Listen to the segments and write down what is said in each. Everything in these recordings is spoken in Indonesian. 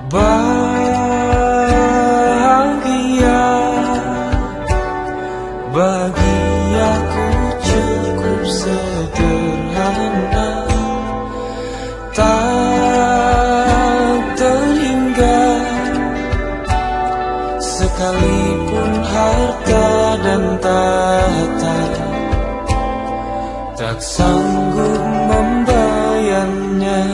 Bahagia bagi aku cukup sederhana, tak terhingga sekalipun harta dan tahta tak sanggup membayarnya.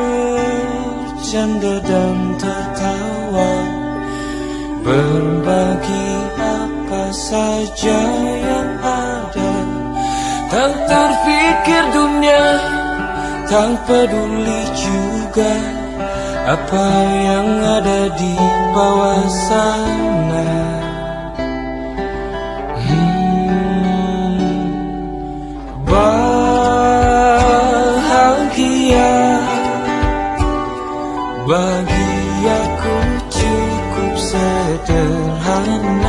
Bercanda dan tertawa, berbagi apa saja yang ada, tak terfikir dunia, tak peduli juga apa yang ada di bawah sana. Bahagia bagi aku cukup sederhana,